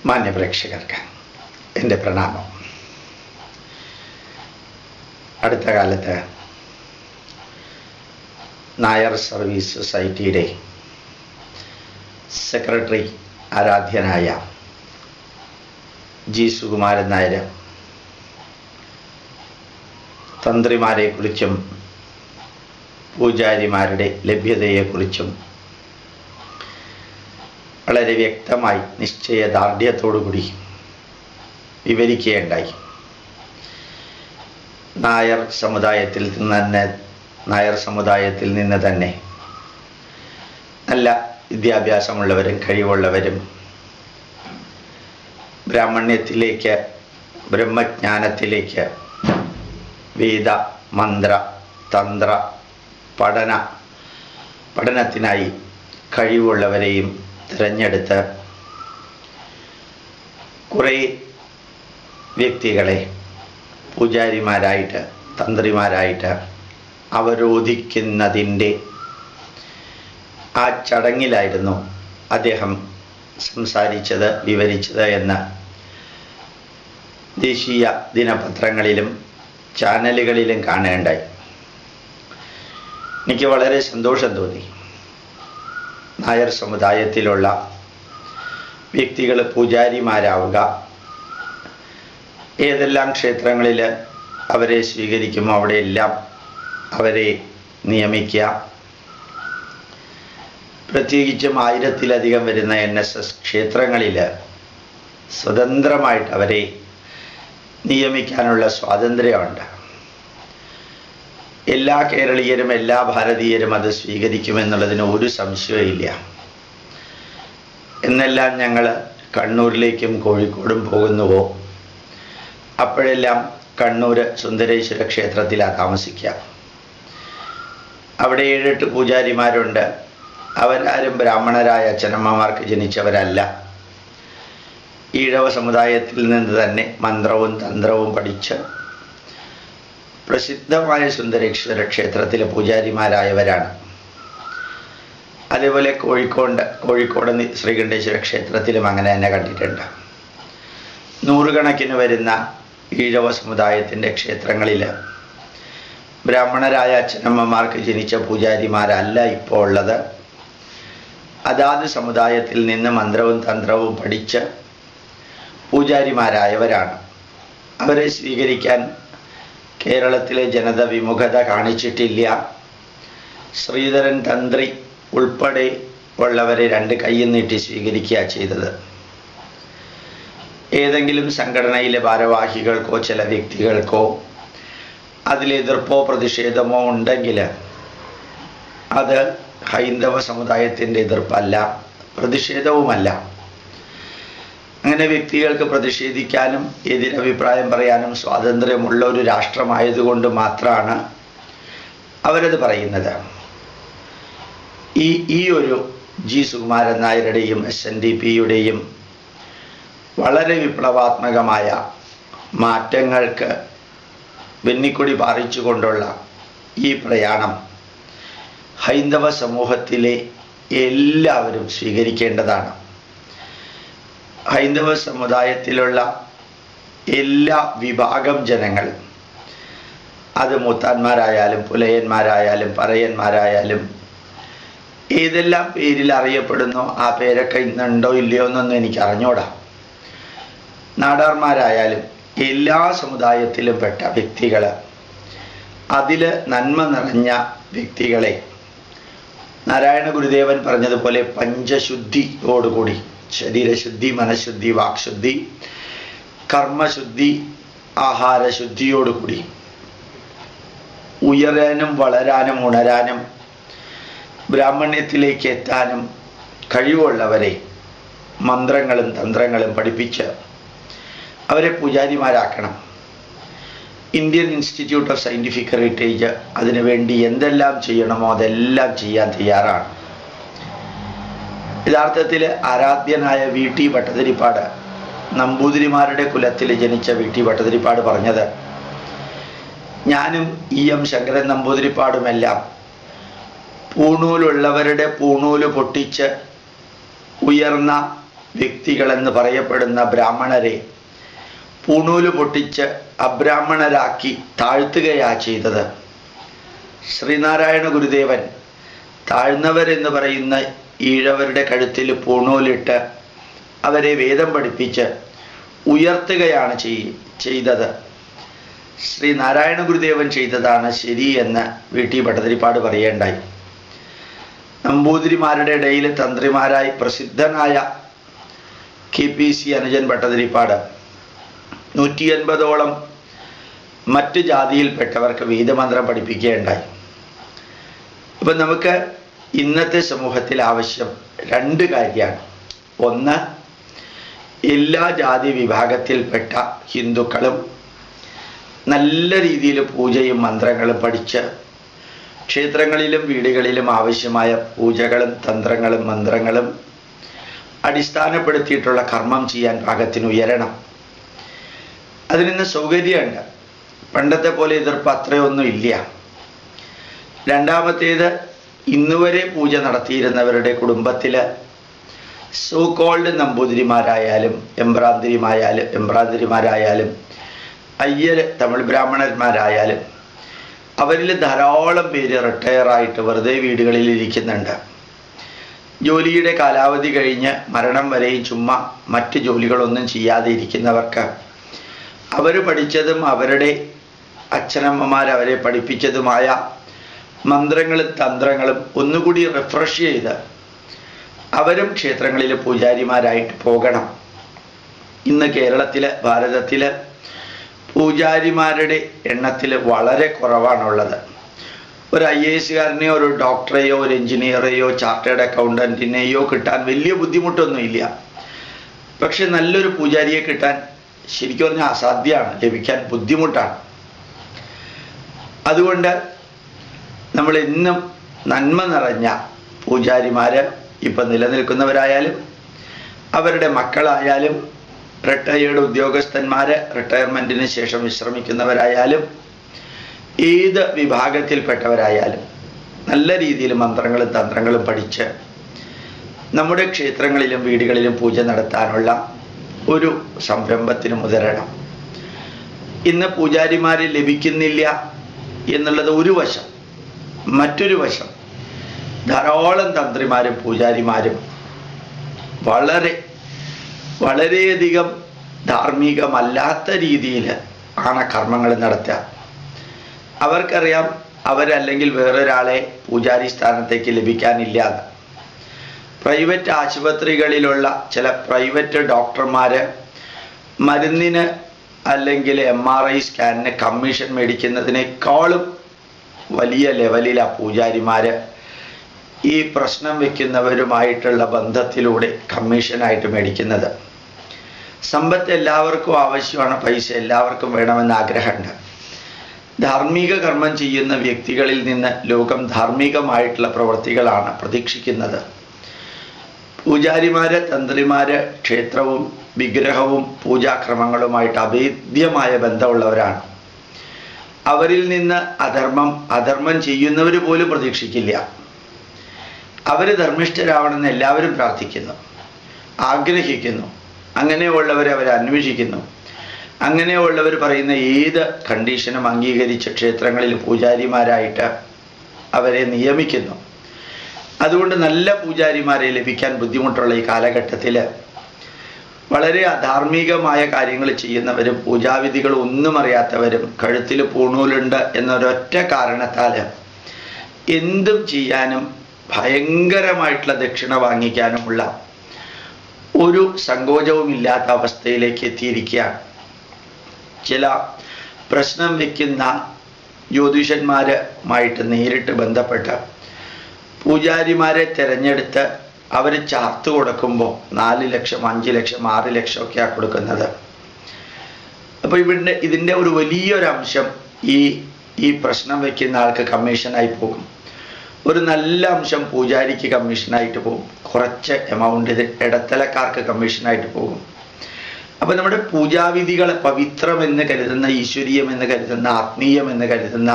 മാന്യപ്രേക്ഷകർക്ക് എൻ്റെ പ്രണാമം. അടുത്ത കാലത്ത് നായർ സർവീസ് സൊസൈറ്റിയുടെ സെക്രട്ടറി ആരാധ്യനായ ജി സുകുമാരൻ നായർ തന്ത്രിമാരെക്കുറിച്ചും പൂജാരിമാരുടെ ലഭ്യതയെക്കുറിച്ചും വളരെ വ്യക്തമായി നിശ്ചയദാർഢ്യത്തോടുകൂടി വിവരിക്കുകയുണ്ടായി. നായർ സമുദായത്തിൽ നിന്ന് തന്നെ നല്ല വിദ്യാഭ്യാസമുള്ളവരും കഴിവുള്ളവരും ബ്രാഹ്മണ്യത്തിലേക്ക്, ബ്രഹ്മജ്ഞാനത്തിലേക്ക്, വേദ മന്ത്ര തന്ത്ര പഠനത്തിനായി കഴിവുള്ളവരെയും തിരഞ്ഞെടുത്ത് കുറേ വ്യക്തികളെ പൂജാരിമാരായിട്ട്, തന്ത്രിമാരായിട്ട് അവരോധിക്കുന്നതിൻ്റെ ആ ചടങ്ങിലായിരുന്നു അദ്ദേഹം സംസാരിച്ചത്, വിവരിച്ചത് എന്ന് ദേശീയ ദിനപത്രങ്ങളിലും ചാനലുകളിലും കാണേണ്ടായി. എനിക്ക് വളരെ സന്തോഷം തോന്നി. നായർ സമുദായത്തിലുള്ള വ്യക്തികൾ പൂജാരിമാരാവുക, ഏതെല്ലാം ക്ഷേത്രങ്ങളിൽ അവരെ സ്വീകരിക്കുമോ അവിടെയെല്ലാം അവരെ നിയമിക്കുക. പ്രത്യേകിച്ചും 1000-ലധികം വരുന്ന NSS ക്ഷേത്രങ്ങളിൽ സ്വതന്ത്രമായിട്ട് അവരെ നിയമിക്കാനുള്ള സ്വാതന്ത്ര്യമുണ്ട്. എല്ലാ കേരളീയരും, എല്ലാ ഭാരതീയരും അത് സ്വീകരിക്കുമെന്നുള്ളതിന് ഒരു സംശയമില്ല. എന്നെല്ലാം ഞങ്ങൾ കണ്ണൂരിലേക്കും കോഴിക്കോടും പോകുന്നുവോ അപ്പോഴെല്ലാം കണ്ണൂർ സുന്ദരേശ്വര ക്ഷേത്രത്തിലാണ് താമസിക്കുക. അവിടെ 7-8 പൂജാരിമാരുണ്ട്. അവരാരും ബ്രാഹ്മണരായ അച്ഛനമ്മമാർക്ക് ജനിച്ചവരല്ല. ഈഴവ സമുദായത്തിൽ നിന്ന് തന്നെ മന്ത്രവും തന്ത്രവും പഠിച്ച് പ്രസിദ്ധമായ സുന്ദരേശ്വര ക്ഷേത്രത്തിലെ പൂജാരിമാരായവരാണ്. അതേപോലെ കോഴിക്കോട് ശ്രീകണ്ഠേശ്വര ക്ഷേത്രത്തിലും അങ്ങനെ തന്നെ കണ്ടിട്ടുണ്ട്. 100 കണക്കിന് വരുന്ന ഈഴവ സമുദായത്തിൻ്റെ ക്ഷേത്രങ്ങളിൽ ബ്രാഹ്മണരായ അച്ഛനമ്മമാർക്ക് ജനിച്ച പൂജാരിമാരല്ല ഇപ്പോൾ ഉള്ളത്. അതാത് സമുദായത്തിൽ നിന്ന് മന്ത്രവും തന്ത്രവും പഠിച്ച് പൂജാരിമാരായവരാണ്. അവരെ സ്വീകരിക്കാൻ കേരളത്തിലെ ജനത വിമുഖത കാണിച്ചിട്ടില്ല. ശ്രീധരൻ തന്ത്രി ഉൾപ്പെടെ ഉള്ളവരെ 2 കൈയും നീട്ടി സ്വീകരിക്കുക ചെയ്തത്. ഏതെങ്കിലും സംഘടനയിലെ ഭാരവാഹികൾക്കോ ചില വ്യക്തികൾക്കോ അതിലെതിർപ്പോ പ്രതിഷേധമോ ഉണ്ടെങ്കിൽ അത് ഹൈന്ദവ സമുദായത്തിൻ്റെ എതിർപ്പല്ല, പ്രതിഷേധവുമല്ല. അങ്ങനെ വ്യക്തികൾക്ക് പ്രതിഷേധിക്കാനും എതിരഭിപ്രായം പറയാനും സ്വാതന്ത്ര്യമുള്ള ഒരു രാഷ്ട്രമായതുകൊണ്ട് മാത്രമാണ് അവരത് പറയുന്നത്. ഈ ഒരു ജി സുകുമാരൻ നായരുടെയും SNDPയുടെയും വളരെ വിപ്ലവാത്മകമായ മാറ്റങ്ങൾക്ക് വെന്നിക്കൊടി പാറിച്ചുകൊണ്ടുള്ള ഈ പ്രയാണം ഹൈന്ദവ സമൂഹത്തിലെ എല്ലാവരും സ്വീകരിക്കേണ്ടതാണ്. ഹൈന്ദവ സമുദായത്തിലുള്ള എല്ലാ വിഭാഗം ജനങ്ങൾ, അത് മൂത്താന്മാരായാലും പുലയന്മാരായാലും പറയന്മാരായാലും ഏതെല്ലാം പേരിൽ അറിയപ്പെടുന്നോ ആ പേരൊക്കെ ഇന്നുണ്ടോ ഇല്ലയോ എന്നൊന്നും എനിക്ക് അറിഞ്ഞൂടാ. നാടാർമാരായാലും എല്ലാ സമുദായത്തിലും പെട്ട വ്യക്തികൾ, അതിൽ നന്മ നിറഞ്ഞ വ്യക്തികളെ നാരായണ ഗുരുദേവൻ പറഞ്ഞതുപോലെ പഞ്ചശുദ്ധിയോടുകൂടി, ശരീരശുദ്ധി, മനഃശുദ്ധി, വാക്ശുദ്ധി, കർമ്മശുദ്ധി, ആഹാരശുദ്ധിയോടുകൂടി ഉയരാനും വളരാനും ഉണരാനും ബ്രാഹ്മണ്യത്തിലേക്ക് എത്താനും കഴിവുള്ളവരെ മന്ത്രങ്ങളും തന്ത്രങ്ങളും പഠിപ്പിച്ച് അവരെ പൂജാരിമാരാക്കണം. Indian Institute of Scientific Heritage അതിനുവേണ്ടി എന്തെല്ലാം ചെയ്യണമോ അതെല്ലാം ചെയ്യാൻ തയ്യാറാണ്. യഥാർത്ഥത്തിൽ ആരാധ്യനായ VT ഭട്ടതിരിപ്പാട്, നമ്പൂതിരിമാരുടെ കുലത്തിൽ ജനിച്ച VT ഭട്ടതിരിപ്പാട് പറഞ്ഞത്, ഞാനും EM ശങ്കരൻ നമ്പൂതിരിപ്പാടുമെല്ലാം പൂണൂലുള്ളവരുടെ പൂണൂല് പൊട്ടിച്ച് ഉയർന്ന വ്യക്തികളെന്ന് പറയപ്പെടുന്ന ബ്രാഹ്മണരെ പൂണൂല് പൊട്ടിച്ച് അബ്രാഹ്മണരാക്കി താഴ്ത്തുകയാ ചെയ്തത്. ശ്രീനാരായണ ഗുരുദേവൻ താഴ്ന്നവരെന്ന് പറയുന്ന ഈഴവരുടെ കഴുത്തിൽ പൂണൂലിട്ട് അവരെ വേദം പഠിപ്പിച്ച് ഉയർത്തുകയാണ് ചെയ്തത്. ശ്രീനാരായണ ഗുരുദേവൻ ചെയ്തതാണ് ശരി എന്ന് വീട്ടി ഭട്ടതിരിപ്പാട് പറയേണ്ടായി. നമ്പൂതിരിമാരുടെ ഇടയിൽ തന്ത്രിമാരായി പ്രസിദ്ധനായ KPC അനുജൻ ഭട്ടതിരിപ്പാട് 180ഓളം മറ്റ് ജാതിയിൽപ്പെട്ടവർക്ക് വേദമന്ത്രം പഠിപ്പിക്കുകയുണ്ടായി. അപ്പം നമുക്ക് ഇന്നത്തെ സമൂഹത്തിൽ ആവശ്യം 2 കാര്യമാണ്. ഒന്ന്, എല്ലാ ജാതി വിഭാഗത്തിൽപ്പെട്ട ഹിന്ദുക്കളും നല്ല രീതിയിൽ പൂജയും മന്ത്രങ്ങളും പഠിച്ച് ക്ഷേത്രങ്ങളിലും വീടുകളിലും ആവശ്യമായ പൂജകളും തന്ത്രങ്ങളും മന്ത്രങ്ങളും അടിസ്ഥാനപ്പെടുത്തിയിട്ടുള്ള കർമ്മം ചെയ്യാൻ പാകത്തിന് ഉയരണം. അതിനിന്ന് സൗകര്യമുണ്ട്. പണ്ടത്തെ പോലെ എതിർപ്പ് അത്രയൊന്നും ഇല്ല. രണ്ടാമത്തേത്, ഇന്നുവരെ പൂജ നടത്തിയിരുന്നവരുടെ കുടുംബത്തിൽ സോ കോൾഡ് നമ്പൂതിരിമാരായാലും എമ്പ്രാന്തിരിമാരായാലും അയ്യർ തമിഴ് ബ്രാഹ്മണന്മാരായാലും അവരിൽ ധാരാളം പേര് റിട്ടയറായിട്ട് വെറുതെ വീടുകളിൽ ഇരിക്കുന്നുണ്ട്. ജോലിയുടെ കാലാവധി കഴിഞ്ഞ് മരണം വരെയും ചുമ്മാ മറ്റ് ജോലികളൊന്നും ചെയ്യാതെ ഇരിക്കുന്നവർക്ക് അവർ പഠിച്ചതും അവരുടെ അച്ഛനമ്മമാർ അവരെ പഠിപ്പിച്ചതുമായ മന്ത്രങ്ങളും തന്ത്രങ്ങളും ഒന്നുകൂടി റിഫ്രഷ് ചെയ്ത് അവരും ക്ഷേത്രങ്ങളിൽ പൂജാരിമാരായിട്ട് പോകണം. ഇന്ന് കേരളത്തിൽ, ഭാരതത്തിൽ പൂജാരിമാരുടെ എണ്ണത്തിൽ വളരെ കുറവാണുള്ളത്. ഒരു IAS-കാരനെയോ ഒരു ഡോക്ടറെയോ ഒരു എഞ്ചിനീയറെയോ ചാർട്ടേഡ് അക്കൗണ്ടൻറ്റിനെയോ കിട്ടാൻ വലിയ ബുദ്ധിമുട്ടൊന്നുമില്ല. പക്ഷെ നല്ലൊരു പൂജാരിയെ കിട്ടാൻ ശരിക്കും പറഞ്ഞാൽ അസാധ്യമാണ്, ലഭിക്കാൻ ബുദ്ധിമുട്ടാണ്. അതുകൊണ്ട് നമ്മൾ എന്നും നന്മ നിറഞ്ഞ പൂജാരിമാർ ഇപ്പം നിലനിൽക്കുന്നവരായാലും അവരുടെ മക്കളായാലും റിട്ടയേർഡ് ഉദ്യോഗസ്ഥന്മാർ, റിട്ടയർമെൻറ്റിന് ശേഷം വിശ്രമിക്കുന്നവരായാലും ഏത് വിഭാഗത്തിൽപ്പെട്ടവരായാലും നല്ല രീതിയിൽ മന്ത്രങ്ങളും തന്ത്രങ്ങളും പഠിച്ച് നമ്മുടെ ക്ഷേത്രങ്ങളിലും വീടുകളിലും പൂജ നടത്താനുള്ള ഒരു സംരംഭത്തിന് മുതിരണം. ഇന്ന് പൂജാരിമാരെ ലഭിക്കുന്നില്ല എന്നുള്ളത് ഒരു വശം. മറ്റൊരു വശം, ധാരാളം തന്ത്രിമാരും പൂജാരിമാരും വളരെയധികം ധാർമ്മികമല്ലാത്ത രീതിയിൽ ആണ് കർമ്മങ്ങൾ നടത്തുക. അവർക്കറിയാം അവരല്ലെങ്കിൽ വേറൊരാളെ പൂജാരി സ്ഥാനത്തേക്ക് ലഭിക്കാനില്ലാതെ. പ്രൈവറ്റ് ആശുപത്രികളിലുള്ള ചില പ്രൈവറ്റ് ഡോക്ടർമാർ മരുന്നിന് അല്ലെങ്കിൽ MRI സ്കാനിന് കമ്മീഷൻ മേടിക്കുന്നതിനേക്കാളും വലിയ ലെവലിലാണ് പൂജാരിമാർ ഈ പ്രശ്നം വയ്ക്കുന്നവരുമായിട്ടുള്ള ബന്ധത്തിലൂടെ കമ്മീഷനായിട്ട് മേടിക്കുന്നത്. സമ്പത്ത് എല്ലാവർക്കും ആവശ്യമാണ്, പൈസ എല്ലാവർക്കും വേണമെന്ന് ആഗ്രഹമുണ്ട്. ധാർമ്മിക കർമ്മം ചെയ്യുന്ന വ്യക്തികളിൽ നിന്ന് ലോകം ധാർമ്മികമായിട്ടുള്ള പ്രവൃത്തികളാണ് പ്രതീക്ഷിക്കുന്നത്. പൂജാരിമാര്, തന്ത്രിമാര് ക്ഷേത്രവും വിഗ്രഹവും പൂജാക്രമങ്ങളുമായിട്ട് അഭേദ്യമായ ബന്ധമുള്ളവരാണ്. അവരിൽ നിന്ന് അധർമ്മം ചെയ്യുന്നവർ പോലും പ്രതീക്ഷിക്കില്ല. അവർ ധർമ്മിഷ്ഠരാവണമെന്ന് എല്ലാവരും പ്രാർത്ഥിക്കുന്നു, ആഗ്രഹിക്കുന്നു. അങ്ങനെയുള്ളവരെ അവർ അന്വേഷിക്കുന്നു. അങ്ങനെയുള്ളവർ പറയുന്ന ഏത് കണ്ടീഷനും അംഗീകരിച്ച് ക്ഷേത്രങ്ങളിൽ പൂജാരിമാരായിട്ട് അവരെ നിയമിക്കുന്നു. അതുകൊണ്ട് നല്ല പൂജാരിമാരെ ലഭിക്കാൻ ബുദ്ധിമുട്ടുള്ള ഈ കാലഘട്ടത്തിൽ വളരെ അധാർമികമായ കാര്യങ്ങൾ ചെയ്യുന്നവരും പൂജാവിധികൾ ഒന്നും അറിയാത്തവരും കഴുത്തിൽ പൂണൂലുണ്ട് എന്നൊരൊറ്റ കാരണത്താൽ എന്തും ചെയ്യാനും ഭയങ്കരമായിട്ടുള്ള ദക്ഷിണ വാങ്ങിക്കാനുമുള്ള ഒരു സങ്കോചവും ഇല്ലാത്ത അവസ്ഥയിലേക്ക് എത്തിയിരിക്കുകയാണ്. ചില പ്രശ്നം വയ്ക്കുന്ന ജ്യോതിഷന്മാരുമായിട്ട് നേരിട്ട് ബന്ധപ്പെട്ട് പൂജാരിമാരെ തിരഞ്ഞെടുത്ത് അവർ ചാർത്ത് കൊടുക്കുമ്പോൾ 4 ലക്ഷം 5 ലക്ഷം 6 ലക്ഷം ഒക്കെയാണ് കൊടുക്കുന്നത്. അപ്പോൾ ഇതിൻ്റെ ഒരു വലിയൊരു അംശം ഈ പ്രശ്നം വയ്ക്കുന്ന ആൾക്ക് കമ്മീഷനായി പോകും. ഒരു നല്ല അംശം പൂജാരിക്ക് കമ്മീഷനായിട്ട് പോകും. കുറച്ച് എമൗണ്ട് ഇത് ഇടത്തലക്കാർക്ക് കമ്മീഷനായിട്ട് പോകും. അപ്പോൾ നമ്മുടെ പൂജാവിധികളെ പവിത്രമെന്ന് കരുതുന്ന, ഈശ്വരീയമെന്ന് കരുതുന്ന, ആത്മീയമെന്ന് കരുതുന്ന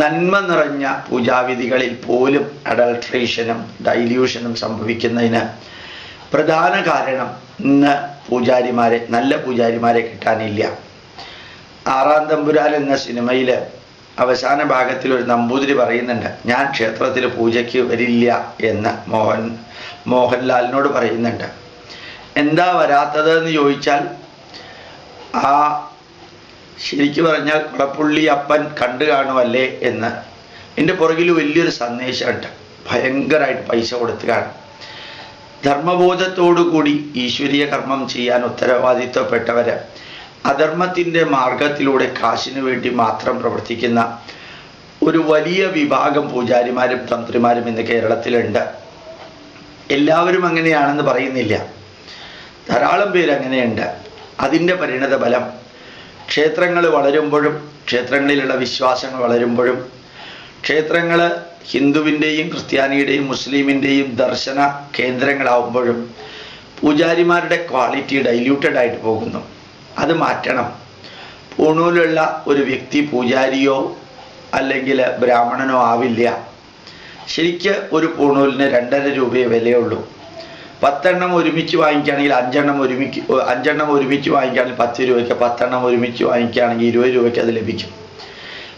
നന്മ നിറഞ്ഞ പൂജാവിധികളിൽ പോലും അഡൾട്രേഷനും ഡൈല്യൂഷനും സംഭവിക്കുന്നതിന് പ്രധാന കാരണം ഇന്ന് പൂജാരിമാരെ, നല്ല പൂജാരിമാരെ കിട്ടാനില്ല. ആറാം തമ്പുരാൻ എന്ന സിനിമയിൽ അവസാന ഭാഗത്തിൽ ഒരു നമ്പൂതിരി പറയുന്നുണ്ട്, ഞാൻ ക്ഷേത്രത്തിൽ പൂജയ്ക്ക് വരില്ല എന്ന് മോഹൻലാലിനോട് പറയുന്നുണ്ട്. എന്താ വരാത്തതെന്ന് ചോദിച്ചാൽ, ആ ശരിക്കു പറഞ്ഞാൽ കുളപ്പുള്ളി അപ്പൻ കണ്ടു കാണുമല്ലേ എന്ന്. എൻ്റെ പുറകിൽ വലിയൊരു സന്ദേശമുണ്ട്. ഭയങ്കരമായിട്ട് പൈസ കൊടുത്ത് കാണും. ധർമ്മബോധത്തോടുകൂടി ഈശ്വരീയ കർമ്മം ചെയ്യാൻ ഉത്തരവാദിത്വപ്പെട്ടവര് അധർമ്മത്തിൻ്റെ മാർഗത്തിലൂടെ കാശിനു വേണ്ടി മാത്രം പ്രവർത്തിക്കുന്ന ഒരു വലിയ വിഭാഗം പൂജാരിമാരും തന്ത്രിമാരും ഇന്ന് കേരളത്തിലുണ്ട്. എല്ലാവരും അങ്ങനെയാണെന്ന് പറയുന്നില്ല, ധാരാളം പേര് അങ്ങനെയുണ്ട്. അതിൻ്റെ പരിണത ഫലം ക്ഷേത്രങ്ങൾ വളരുമ്പോഴും, ക്ഷേത്രങ്ങളിലുള്ള വിശ്വാസങ്ങൾ വളരുമ്പോഴും, ക്ഷേത്രങ്ങൾ ഹിന്ദുവിൻ്റെയും ക്രിസ്ത്യാനിയുടെയും മുസ്ലിമിൻ്റെയും ദർശന കേന്ദ്രങ്ങളാവുമ്പോഴും പൂജാരിമാരുടെ ക്വാളിറ്റി ഡൈല്യൂട്ടഡ് ആയിട്ട് പോകുന്നു. അത് മാറ്റണം. പൂണൂലുള്ള ഒരു വ്യക്തി പൂജാരിയോ അല്ലെങ്കിൽ ബ്രാഹ്മണനോ ആവില്ല. ശരിക്ക് ഒരു പൂണൂലിന് 2.5 രൂപയെ വിലയുള്ളൂ. 10 എണ്ണം ഒരുമിച്ച് വാങ്ങിക്കുകയാണെങ്കിൽ 5 എണ്ണം ഒരുമിച്ച് വാങ്ങിക്കുകയാണെങ്കിൽ 10 രൂപയ്ക്ക്, 10 എണ്ണം ഒരുമിച്ച് വാങ്ങിക്കുകയാണെങ്കിൽ 20 രൂപയ്ക്ക് അത് ലഭിക്കും.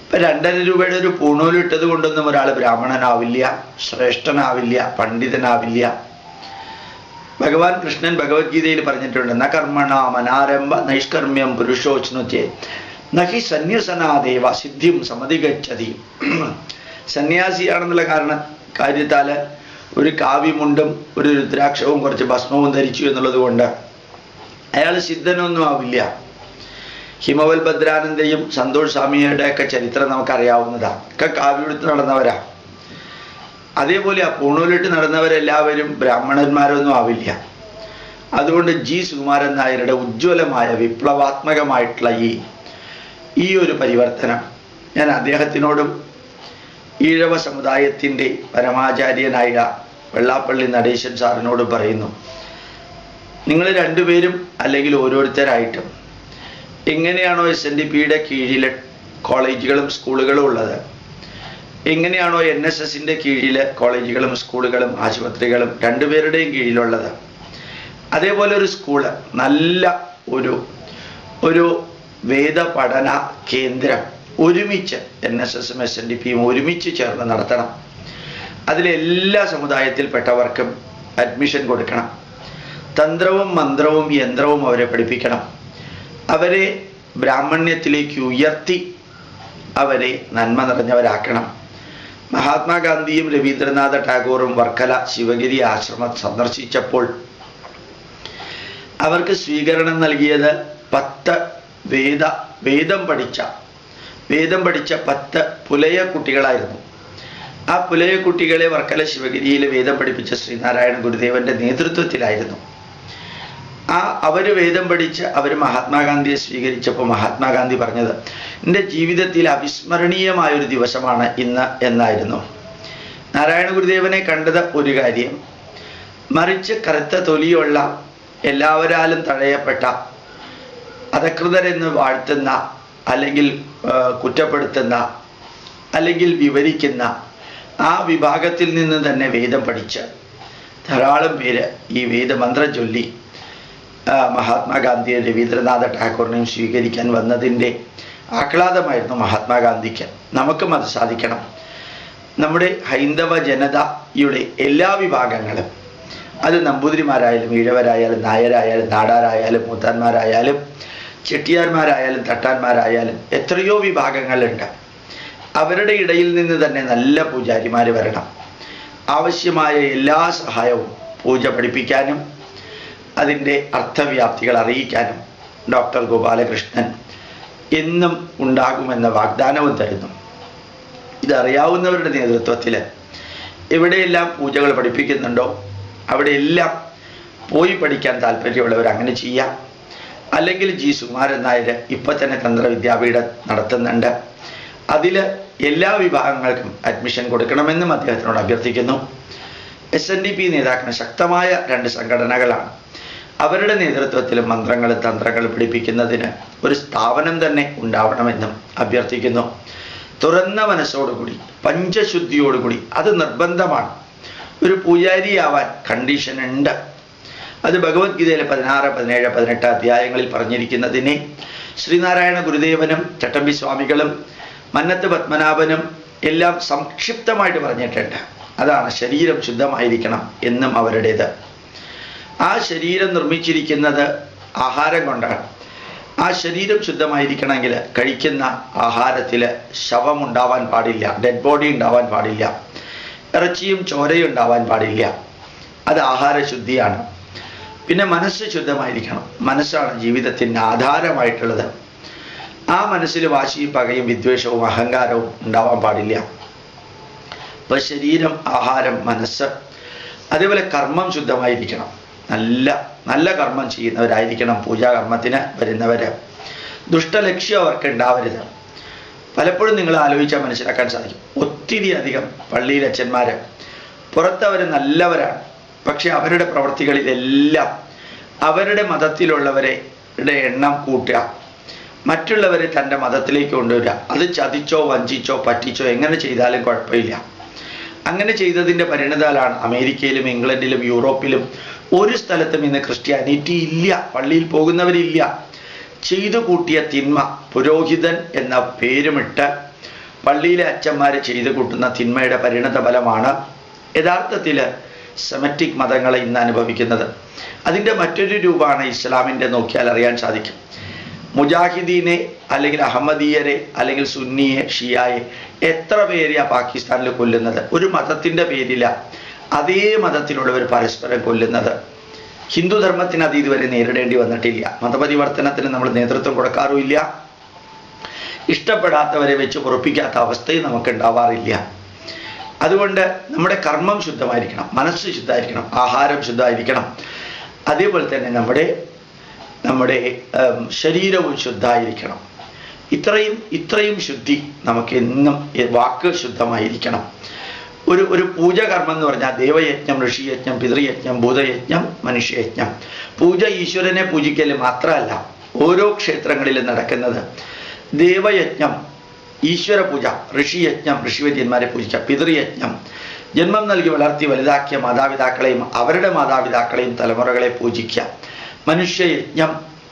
ഇപ്പം 2.5 രൂപയുടെ ഒരു പൂണൂലിട്ടത് കൊണ്ടൊന്നും ഒരാൾ ബ്രാഹ്മണനാവില്ല, ശ്രേഷ്ഠനാവില്ല, പണ്ഡിതനാവില്ല. ഭഗവാൻ കൃഷ്ണൻ ഭഗവത്ഗീതയിൽ പറഞ്ഞിട്ടുണ്ട്, ന കർമ്മണ മനാരംഭ നൈഷ്കർമ്മ്യം പുരുഷോച്നുചേ നഹി സന്യസനാദേവ സിദ്ധിം സമധിഗച്ഛതി. സന്യാസിയാണെന്നുള്ള കാര്യത്താൽ ഒരു കാവ്യമുണ്ടും ഒരു രുദ്രാക്ഷവും കുറച്ച് ഭസ്മവും ധരിച്ചു എന്നുള്ളത് കൊണ്ട് അയാൾ സിദ്ധനൊന്നും ആവില്ല. ഹിമവൽ ഭദ്രാനന്ദയും സന്തോഷ് സ്വാമിയുടെ ഒക്കെ ചരിത്രം നമുക്കറിയാവുന്നതാണ്. ഒക്കെ കാവ്യെടുത്ത് നടന്നവരാ. അതേപോലെ ആ പൂണൂലിട്ട് നടന്നവരെല്ലാവരും ബ്രാഹ്മണന്മാരൊന്നും ആവില്ല. അതുകൊണ്ട് ജി സുകുമാരൻ നായരുടെ ഉജ്ജ്വലമായ വിപ്ലവാത്മകമായിട്ടുള്ള ഈ ഒരു പരിവർത്തനം ഞാൻ അദ്ദേഹത്തിനോടും ഈഴവ സമുദായത്തിൻ്റെ പരമാചാര്യനായ വെള്ളാപ്പള്ളി നടേശൻ സാറിനോടും പറയുന്നു, നിങ്ങൾ രണ്ടുപേരും അല്ലെങ്കിൽ ഓരോരുത്തരായിട്ടും എങ്ങനെയാണോ SNDPയുടെ കീഴിൽ കോളേജുകളും സ്കൂളുകളും ഉള്ളത്, എങ്ങനെയാണോ NSSൻ്റെ കീഴിൽ കോളേജുകളും സ്കൂളുകളും ആശുപത്രികളും രണ്ടുപേരുടെയും കീഴിലുള്ളത്, അതേപോലെ ഒരു സ്കൂള്, നല്ല ഒരു വേദ പഠന കേന്ദ്രം ഒരുമിച്ച് NSSും SNDPയും ഒരുമിച്ച് ചേർന്ന് നടത്തണം. അതിലെല്ലാ സമുദായത്തിൽപ്പെട്ടവർക്കും അഡ്മിഷൻ കൊടുക്കണം. തന്ത്രവും മന്ത്രവും യന്ത്രവും അവരെ പഠിപ്പിക്കണം. അവരെ ബ്രാഹ്മണ്യത്തിലേക്ക് ഉയർത്തി അവരെ നന്മ നിറഞ്ഞവരാക്കണം. മഹാത്മാഗാന്ധിയും രവീന്ദ്രനാഥ ടാഗോറും വർക്കല ശിവഗിരി ആശ്രമം സന്ദർശിച്ചപ്പോൾ അവർക്ക് സ്വീകരണം നൽകിയത് 10 വേദം പഠിച്ച 10 പുലയ കുട്ടികളായിരുന്നു. ആ പുലയ കുട്ടികളെ വർക്കല ശിവഗിരിയിൽ വേദം പഠിപ്പിച്ച ശ്രീനാരായണ ഗുരുദേവന്റെ നേതൃത്വത്തിലായിരുന്നു. അവർ വേദം പഠിച്ച് അവർ മഹാത്മാഗാന്ധിയെ സ്വീകരിച്ചപ്പോൾ മഹാത്മാഗാന്ധി പറഞ്ഞത്, എൻ്റെ ജീവിതത്തിൽ അവിസ്മരണീയമായൊരു ദിവസമാണ് ഇന്ന് എന്നായിരുന്നു. നാരായണ ഗുരുദേവനെ കണ്ടത് ഒരു കാര്യം, മറിച്ച് കറുത്ത തൊലിയുള്ള, എല്ലാവരാലും തഴയപ്പെട്ട, അധകൃതരെന്ന് വാഴ്ത്തുന്ന അല്ലെങ്കിൽ കുറ്റപ്പെടുത്തുന്ന അല്ലെങ്കിൽ വിവരിക്കുന്ന ആ വിഭാഗത്തിൽ നിന്ന് തന്നെ വേദം പഠിച്ച് ധാരാളം പേര് ഈ വേദമന്ത്രം ചൊല്ലി മഹാത്മാഗാന്ധിയെ രവീന്ദ്രനാഥ ടാഗോറിനെയും സ്വീകരിക്കാൻ വന്നതിൻ്റെ ആഹ്ലാദമായിരുന്നു മഹാത്മാഗാന്ധിക്ക്. നമുക്കും അത് സാധിക്കണം. നമ്മുടെ ഹൈന്ദവ ജനതയുടെ എല്ലാ വിഭാഗങ്ങളും, അത് നമ്പൂതിരിമാരായാലും ഈഴവരായാലും നായരായാലും നാടാരായാലും മൂത്താന്മാരായാലും ചെട്ടിയാർമാരായാലും തട്ടാന്മാരായാലും എത്രയോ വിഭാഗങ്ങളുണ്ട്. അവരുടെ ഇടയിൽ നിന്ന് തന്നെ നല്ല പൂജാരിമാർ വരണം. ആവശ്യമായ എല്ലാ സഹായവും പൂജ പഠിപ്പിക്കാനും അതിൻ്റെ അർത്ഥവ്യാപ്തികൾ അറിയിക്കാനും ഡോക്ടർ ഗോപാലകൃഷ്ണൻ എന്നും ഉണ്ടാകുമെന്ന വാഗ്ദാനവും തരുന്നു. ഇതറിയാവുന്നവരുടെ നേതൃത്വത്തിൽ എവിടെയെല്ലാം പൂജകൾ പഠിപ്പിക്കുന്നുണ്ടോ അവിടെയെല്ലാം പോയി പഠിക്കാൻ താല്പര്യമുള്ളവർ അങ്ങനെ ചെയ്യാം. അല്ലെങ്കിൽ ജി സുകുമാരൻ നായർ ഇപ്പം തന്നെ തന്ത്രവിദ്യാപീഠം നടത്തുന്നുണ്ട്. അതിൽ എല്ലാ വിഭാഗങ്ങൾക്കും അഡ്മിഷൻ കൊടുക്കണമെന്നും അദ്ദേഹത്തിനോട് അഭ്യർത്ഥിക്കുന്നു. SNDP നേതാക്കൾ ശക്തമായ 2 സംഘടനകളാണ്. അവരുടെ നേതൃത്വത്തിലും മന്ത്രങ്ങളും തന്ത്രങ്ങളും പഠിപ്പിക്കുന്നതിന് ഒരു സ്ഥാപനം തന്നെ ഉണ്ടാവണമെന്നും അഭ്യർത്ഥിക്കുന്നു. തുറന്ന മനസ്സോടുകൂടി, പഞ്ചശുദ്ധിയോടുകൂടി, അത് നിർബന്ധമാണ്. ഒരു പൂജാരിയാവാൻ കണ്ടീഷൻ ഉണ്ട്. അത് ഭഗവത്ഗീതയിലെ 16, 17, 18 അധ്യായങ്ങളിൽ പറഞ്ഞിരിക്കുന്നതിനെ ശ്രീനാരായണ ഗുരുദേവനും ചട്ടമ്പി സ്വാമികളും മന്നത്ത് പത്മനാഭനും എല്ലാം സംക്ഷിപ്തമായിട്ട് പറഞ്ഞിട്ടുണ്ട്. അതാണ് ശരീരം ശുദ്ധമായിരിക്കണം എന്നും അവരുടേത്. ആ ശരീരം നിർമ്മിച്ചിരിക്കുന്നത് ആഹാരം കൊണ്ടാണ്. ആ ശരീരം ശുദ്ധമായിരിക്കണമെങ്കിൽ കഴിക്കുന്ന ആഹാരത്തിൽ ശവമുണ്ടാവാൻ പാടില്ല, ഡെഡ് ബോഡി ഉണ്ടാവാൻ പാടില്ല, ഇറച്ചിയും ചോരയും ഉണ്ടാവാൻ പാടില്ല. അത് ആഹാരശുദ്ധിയാണ്. പിന്നെ മനസ്സ് ശുദ്ധമായിരിക്കണം. മനസ്സാണ് ജീവിതത്തിന് ആധാരമായിട്ടുള്ളത്. ആ മനസ്സിൽ വാശിയും പകയും വിദ്വേഷവും അഹങ്കാരവും ഉണ്ടാവാൻ പാടില്ല. അപ്പൊ ശരീരം, ആഹാരം, മനസ്സ്, അതേപോലെ കർമ്മം ശുദ്ധമായിരിക്കണം. നല്ല നല്ല കർമ്മം ചെയ്യുന്നവരായിരിക്കണം പൂജാകർമ്മത്തിന് വരുന്നവര്. ദുഷ്ടലക്ഷ്യം അവർക്ക് ഉണ്ടാവരുത്. പലപ്പോഴും നിങ്ങൾ ആലോചിച്ചാൽ മനസ്സിലാക്കാൻ സാധിക്കും. ഒത്തിരി അധികം പള്ളിയിലച്ചന്മാര് പുറത്തവർ നല്ലവരാണ്, പക്ഷെ അവരുടെ പ്രവർത്തികളിലെല്ലാം അവരുടെ മതത്തിലുള്ളവരുടെ എണ്ണം കൂട്ടുക, മറ്റുള്ളവരെ തൻ്റെ മതത്തിലേക്ക് കൊണ്ടുവരിക. അത് ചതിച്ചോ വഞ്ചിച്ചോ പറ്റിച്ചോ എങ്ങനെ ചെയ്താലും കുഴപ്പമില്ല. അങ്ങനെ ചെയ്തതിൻ്റെ പരിണിതമാണ് അമേരിക്കയിലും ഇംഗ്ലണ്ടിലും യൂറോപ്പിലും ഒരു സ്ഥലത്തും ഇന്ന് ക്രിസ്ത്യാനിറ്റി ഇല്ല, പള്ളിയിൽ പോകുന്നവരില്ല. ചെയ്തു കൂട്ടിയ തിന്മ, പുരോഹിതൻ എന്ന പേരുമിട്ട് പള്ളിയിലെ അച്ഛന്മാർ ചെയ്തു കൂട്ടുന്ന തിന്മയുടെ പരിണത ഫലമാണ് യഥാർത്ഥത്തിൽ സെമറ്റിക് മതങ്ങളെ ഇന്ന് അനുഭവിക്കുന്നത്. അതിൻ്റെ മറ്റൊരു രൂപമാണ് ഇസ്ലാമിൻ്റെ. നോക്കിയാൽ അറിയാൻ സാധിക്കും. മുജാഹിദീനെ അല്ലെങ്കിൽ അഹമ്മദീയരെ അല്ലെങ്കിൽ സുന്നിയെ ഷിയായെ എത്ര പേരെയാ പാകിസ്ഥാനിൽ കൊല്ലുന്നത്? ഒരു മതത്തിൻ്റെ പേരില അതേ മതത്തിലുള്ളവർ പരസ്പരം കൊല്ലുന്നത്. ഹിന്ദുധർമ്മത്തിന് അത് ഇതുവരെ നേരിടേണ്ടി വന്നിട്ടില്ല. മതപരിവർത്തനത്തിന് നമ്മൾ നേതൃത്വം കൊടുക്കാറുമില്ല. ഇഷ്ടപ്പെടാത്തവരെ വെച്ച് പൊറുപ്പിക്കാത്ത അവസ്ഥയും നമുക്ക് ഉണ്ടാവാറില്ല. അതുകൊണ്ട് നമ്മുടെ കർമ്മം ശുദ്ധമായിരിക്കണം, മനസ്സ് ശുദ്ധമായിരിക്കണം, ആഹാരം ശുദ്ധമായിരിക്കണം. അതേപോലെ തന്നെ നമ്മുടെ ശരീരവും ശുദ്ധമായിരിക്കണം. ഇത്രയും ശുദ്ധി നമുക്ക് എന്നും. വാക്ക് ശുദ്ധമായിരിക്കണം. ഒരു പൂജകർമ്മം എന്ന് പറഞ്ഞാൽ ദേവയജ്ഞം, ഋഷിയജ്ഞം, പിതൃയജ്ഞം, ഭൂതയജ്ഞം, മനുഷ്യയജ്ഞം. പൂജ ഈശ്വരനെ പൂജിക്കൽ മാത്രമല്ല, ഓരോ ക്ഷേത്രങ്ങളിലും നടക്കുന്നത് ദേവയജ്ഞം, ഈശ്വര പൂജ, ഋഷിയജ്ഞം, ഋഷിവര്യന്മാരെ പൂജിക്കുക, പിതൃയജ്ഞം, ജന്മം നൽകി വളർത്തി വലുതാക്കിയ മാതാപിതാക്കളെയും അവരുടെ മാതാപിതാക്കളെയും തലമുറകളെ പൂജിക്കുക, മനുഷ്യയജ്ഞം,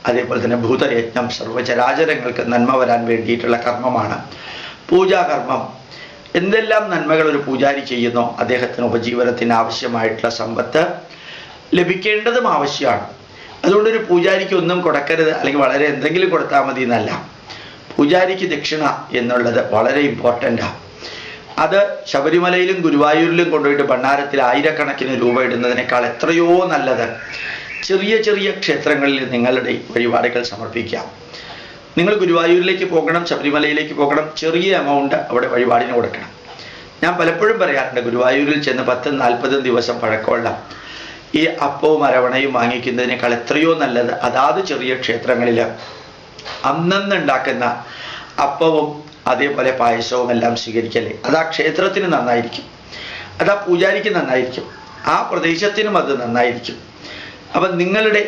അതേപോലെ തന്നെ ഭൂതയജ്ഞം, സർവചരാചരങ്ങൾക്ക് നന്മ വരാൻ വേണ്ടിയിട്ടുള്ള കർമ്മമാണ് പൂജാകർമ്മം. എന്തെല്ലാം നന്മകൾ ഒരു പൂജാരി ചെയ്യുന്നോ അദ്ദേഹത്തിന് ഉപജീവനത്തിന് ആവശ്യമായിട്ടുള്ള സമ്പത്ത് ലഭിക്കേണ്ടതും ആവശ്യമാണ്. അതുകൊണ്ടൊരു പൂജാരിക്ക് ഒന്നും കൊടുക്കരുത്, അല്ലെങ്കിൽ വളരെ എന്തെങ്കിലും കൊടുത്താൽ മതി എന്നല്ല. പൂജാരിക്ക് ദക്ഷിണ എന്നുള്ളത് വളരെ ഇമ്പോർട്ടൻ്റാണ്. അത് ശബരിമലയിലും ഗുരുവായൂരിലും കൊണ്ടുപോയിട്ട് ഭണ്ഡാരത്തിൽ ആയിരക്കണക്കിന് രൂപ ഇടുന്നതിനേക്കാൾ എത്രയോ നല്ലത് ചെറിയ ചെറിയ ക്ഷേത്രങ്ങളിൽ നിങ്ങളുടെ വഴിപാടുകൾ സമർപ്പിക്കാം. നിങ്ങൾ ഗുരുവായൂരിലേക്ക് പോകണം, ശബരിമലയിലേക്ക് പോകണം, ചെറിയ എമൗണ്ട് അവിടെ വഴിപാടിന് കൊടുക്കണം. ഞാൻ പലപ്പോഴും പറയാറുണ്ട്, ഗുരുവായൂരിൽ ചെന്ന് 10-40 ദിവസം പഴക്കമുള്ള ഈ അപ്പവും അരവണയും വാങ്ങിക്കുന്നതിനേക്കാൾ എത്രയോ നല്ലത് അതാത് ചെറിയ ക്ഷേത്രങ്ങളിൽ അന്നന്ന് ഉണ്ടാക്കുന്ന അപ്പവും അതേപോലെ പായസവും എല്ലാം സ്വീകരിക്കല്ലേ. അത് ആ ക്ഷേത്രത്തിന് നന്നായിരിക്കും, അത് ആ പൂജാരിക്ക് നന്നായിരിക്കും, ആ പ്രദേശത്തിനും അത് നന്നായിരിക്കും. അപ്പം നിങ്ങളുടെ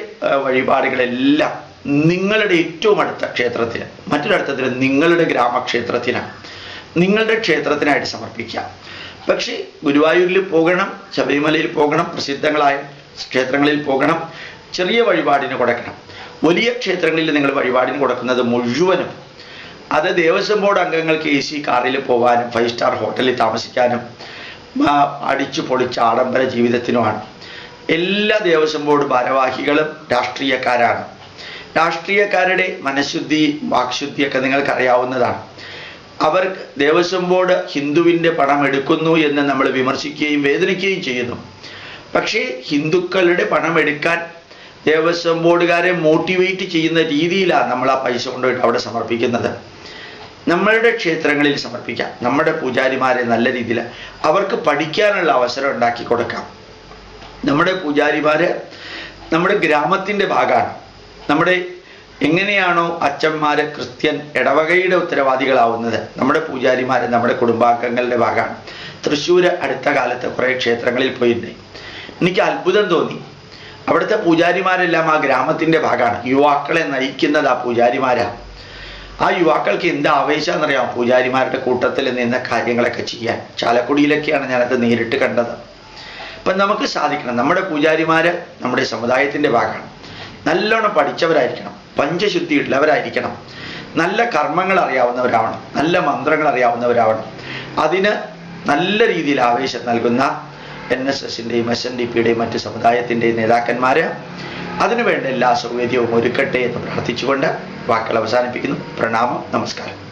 വഴിപാടുകളെല്ലാം നിങ്ങളുടെ ഏറ്റവും അടുത്ത ക്ഷേത്രത്തിന്, മറ്റൊരർത്ഥത്തിൽ നിങ്ങളുടെ ഗ്രാമക്ഷേത്രത്തിന്, നിങ്ങളുടെ ക്ഷേത്രത്തിനായിട്ട് സമർപ്പിക്കാം. പക്ഷേ ഗുരുവായൂരിൽ പോകണം, ശബരിമലയിൽ പോകണം, പ്രസിദ്ധങ്ങളായ ക്ഷേത്രങ്ങളിൽ പോകണം, ചെറിയ വഴിപാടിന് കൊടുക്കണം. വലിയ ക്ഷേത്രങ്ങളിൽ നിങ്ങൾ വഴിപാടിന് കൊടുക്കുന്നത് മുഴുവനും അത് ദേവസ്വം ബോർഡ് അംഗങ്ങൾക്ക് AC കാറിൽ പോകാനും 5 സ്റ്റാർ ഹോട്ടലിൽ താമസിക്കാനും അടിച്ചു പൊളിച്ച ആഡംബര ജീവിതത്തിനുമാണ്. എല്ലാ ദേവസ്വം ബോർഡ് ഭാരവാഹികളും രാഷ്ട്രീയക്കാരാണ്. രാഷ്ട്രീയക്കാരുടെ മനഃശുദ്ധി, വാക്ശുദ്ധിയൊക്കെ നിങ്ങൾക്കറിയാവുന്നതാണ്. അവർ ദേവസ്വം ബോർഡ് ഹിന്ദുവിൻ്റെ പണം എടുക്കുന്നു എന്ന് നമ്മൾ വിമർശിക്കുകയും വേദനിക്കുകയും ചെയ്യുന്നു. പക്ഷേ ഹിന്ദുക്കളുടെ പണം എടുക്കാൻ ദേവസ്വം ബോർഡുകാരെ മോട്ടിവേറ്റ് ചെയ്യുന്ന രീതിയിലാണ് നമ്മൾ ആ പൈസ കൊണ്ടുപോയിട്ട് അവിടെ സമർപ്പിക്കുന്നത്. നമ്മളുടെ ക്ഷേത്രങ്ങളിൽ സമർപ്പിക്കാം. നമ്മുടെ പൂജാരിമാരെ നല്ല രീതിയിൽ അവർക്ക് പഠിക്കാനുള്ള അവസരം ഉണ്ടാക്കി കൊടുക്കാം. നമ്മുടെ പൂജാരിമാർ നമ്മുടെ ഗ്രാമത്തിൻ്റെ ഭാഗമാണ്. നമ്മുടെ എങ്ങനെയാണോ അച്ഛന്മാർ ക്രിസ്ത്യൻ ഇടവകയുടെ ഉത്തരവാദികളാവുന്നത്, നമ്മുടെ പൂജാരിമാർ നമ്മുടെ കുടുംബാംഗങ്ങളുടെ ഭാഗമാണ്. തൃശ്ശൂർ അടുത്ത കാലത്ത് കുറേ ക്ഷേത്രങ്ങളിൽ പോയിരുന്നേ, എനിക്ക് അത്ഭുതം തോന്നി. അവിടുത്തെ പൂജാരിമാരെല്ലാം ആ ഗ്രാമത്തിൻ്റെ ഭാഗമാണ്. യുവാക്കളെ നയിക്കുന്നത് ആ പൂജാരിമാരാണ്. ആ യുവാക്കൾക്ക് എന്ത് ആവേശമെന്നറിയാം പൂജാരിമാരുടെ കൂട്ടത്തിൽ നിന്ന് കാര്യങ്ങളൊക്കെ ചെയ്യാൻ. ചാലക്കുടിയിലൊക്കെയാണ് ഞാനത് നേരിട്ട് കണ്ടത്. അപ്പം നമുക്ക് സാധിക്കണം. നമ്മുടെ പൂജാരിമാര് നമ്മുടെ സമുദായത്തിൻ്റെ ഭാഗമാണ്. നല്ലോണം പഠിച്ചവരായിരിക്കണം, പഞ്ചശുദ്ധി ഉള്ളവരായിരിക്കണം, നല്ല കർമ്മങ്ങൾ അറിയാവുന്നവരാവണം, നല്ല മന്ത്രങ്ങൾ അറിയാവുന്നവരാവണം. അതിന് നല്ല രീതിയിൽ ആവേശം നൽകുന്ന NSSൻ്റെയും SNDPയുടെയും മറ്റ് സമുദായത്തിൻ്റെയും നേതാക്കന്മാര് അതിനുവേണ്ട എല്ലാ സൗകര്യവും ഒരുക്കട്ടെ എന്ന് പ്രാർത്ഥിച്ചുകൊണ്ട് വാക്കുകൾ അവസാനിപ്പിക്കുന്നു. പ്രണാമം, നമസ്കാരം.